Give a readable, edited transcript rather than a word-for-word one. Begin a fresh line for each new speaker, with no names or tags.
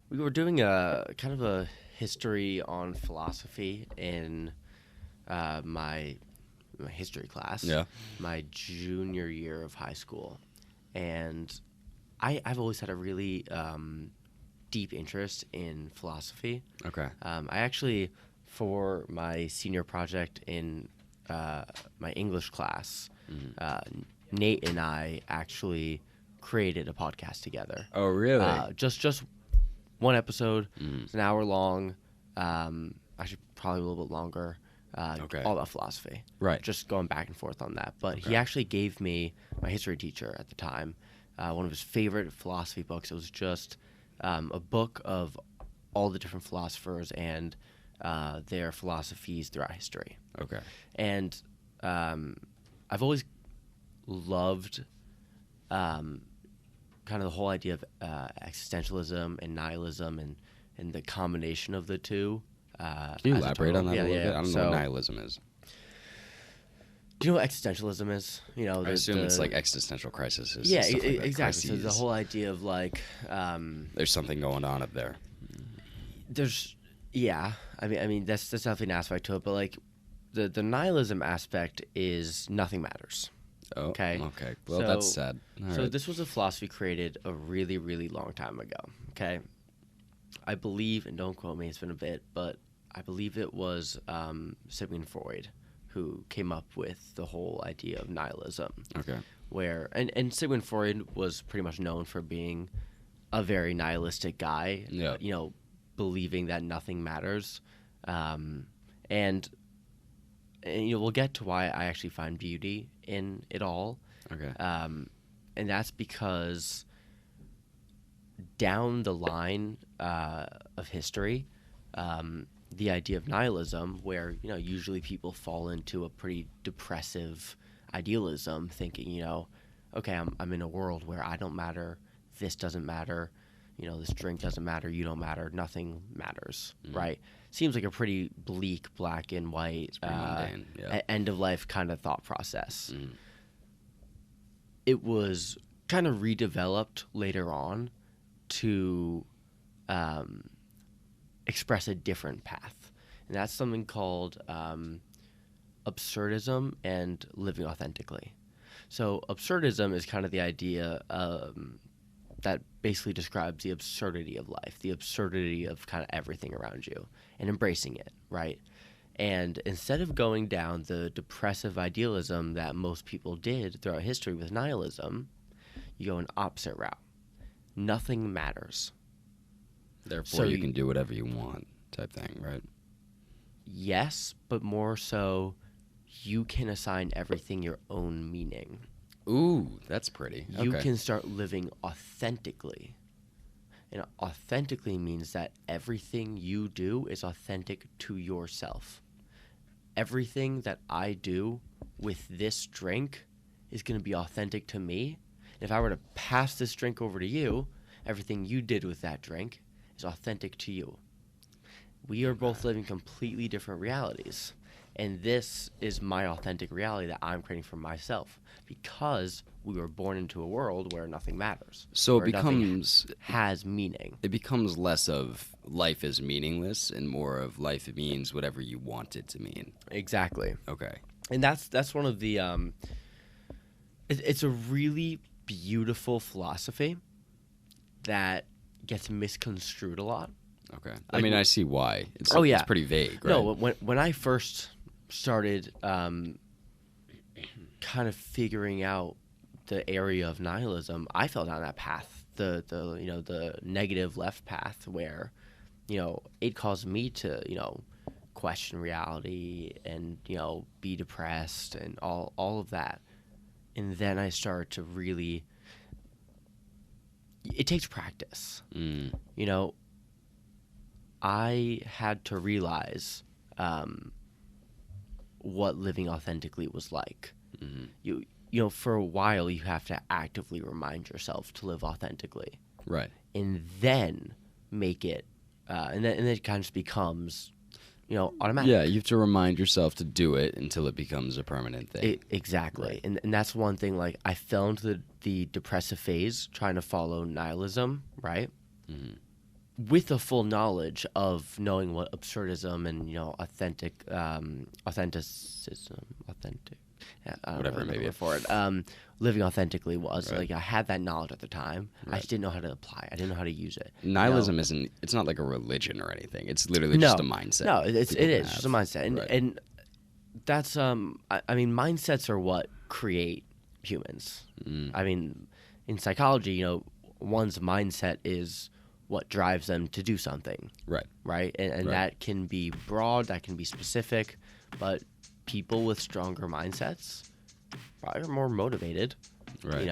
We were doing a kind of a history on philosophy in my history class,
Yeah.
my junior year of high school, and I've always had a really deep interest in philosophy.
Okay.
I actually, for my senior project in my English class, Nate and I actually created a podcast together.
Oh, really?
Just one episode. It's an hour long. Actually, probably a little bit longer.
Okay.
All about philosophy.
Right.
Just going back and forth on that. But
Okay.
he actually gave me, my history teacher at the time, one of his favorite philosophy books. It was just a book of all the different philosophers and their philosophies throughout history.
Okay.
And I've always loved kind of the whole idea of existentialism and nihilism and the combination of the two.
Can you
as a
elaborate on
total.
that a little bit? I don't know
So,
what nihilism is.
do you know what existentialism is? You know,
I assume it's like existential crises.
Yeah,
stuff like that.
exactly. So the
Crises.
whole idea of like,
There's something going on up there.
I mean that's definitely an aspect to it, but like the nihilism aspect is nothing matters.
Oh,
Okay.
Okay. Well,
So-
that's sad. All
So
right.
this was a philosophy created a really, really long time ago. Okay, I believe, and don't quote me, it's been a bit, but I believe it was Sigmund Freud who came up with the whole idea of nihilism.
Okay.
Where and Sigmund Freud was pretty much known for being a very nihilistic guy.
Yeah.
You know, believing that nothing matters, and you know we'll get to why I actually find beauty in it all.
Okay.
And that's because down the line of history, the idea of nihilism, where you know usually people fall into a pretty depressive idealism, thinking okay, I'm in a world where I don't matter, this doesn't matter, this drink doesn't matter, you don't matter, nothing matters, right? Seems like a pretty bleak, black and white,
pretty mundane, yeah.
end of life kind of thought process.
Mm.
It was kind of redeveloped later on to express a different path. And that's something called absurdism and living authentically. So absurdism is kind of the idea that basically describes the absurdity of life, the absurdity of kind of everything around you, and embracing it, right? And instead of going down the depressive idealism that most people did throughout history with nihilism, you go an opposite route. Nothing matters.
Therefore,
So
you
you-
can do whatever you want, type thing, right?
Yes, but more so, you can assign everything your own meaning.
Ooh, that's pretty.
You
Okay.
can start living authentically. And authentically means that everything you do is authentic to yourself. Everything that I do with this drink is going to be authentic to me. And if I were to pass this drink over to you, everything you did with that drink is authentic to you. We are both living completely different realities. And this is my authentic reality that I'm creating for myself because we were born into a world where nothing matters.
So it
where nothing
becomes
has meaning.
it becomes less of life is meaningless and more of life means whatever you want it to mean.
Exactly.
Okay.
And that's one of the it's a really beautiful philosophy that gets misconstrued a lot.
Okay. I
Like,
mean, I see why. It's
Oh, yeah.
It's pretty vague, right?
No, when I first started kind of figuring out the area of nihilism, I fell down that path, the negative left path, where it caused me to question reality and be depressed and all of that, and then I started to really. It takes practice,
Mm.
I had to realize what living authentically was like.
Mhm.
For a while you have to actively remind yourself to live authentically,
Right.
and then make it, and then it kind of just becomes, automatic.
Yeah, you have to remind yourself to do it until it becomes a permanent thing.
Exactly,
Right.
and that's one thing. Like I fell into the depressive phase trying to follow nihilism, right?
Mhm.
with the full knowledge of knowing what absurdism and authenticism, I don't
Whatever
know
it may
the
be.
word for it. Living authentically was
Right.
like I had that knowledge at the time. I
Right.
just didn't know how to apply it. I didn't know how to use it.
Nihilism isn't. It's not like a religion or anything. It's literally
No.
just a mindset.
No, it
people
is
can
just a
have.
mindset, and
Right.
and that's I mean, mindsets are what create humans.
Mm.
I mean, in psychology, one's mindset is what drives them to do something,
Right.
right? And
Right.
that can be broad, that can be specific, but people with stronger mindsets probably are more motivated.
Right.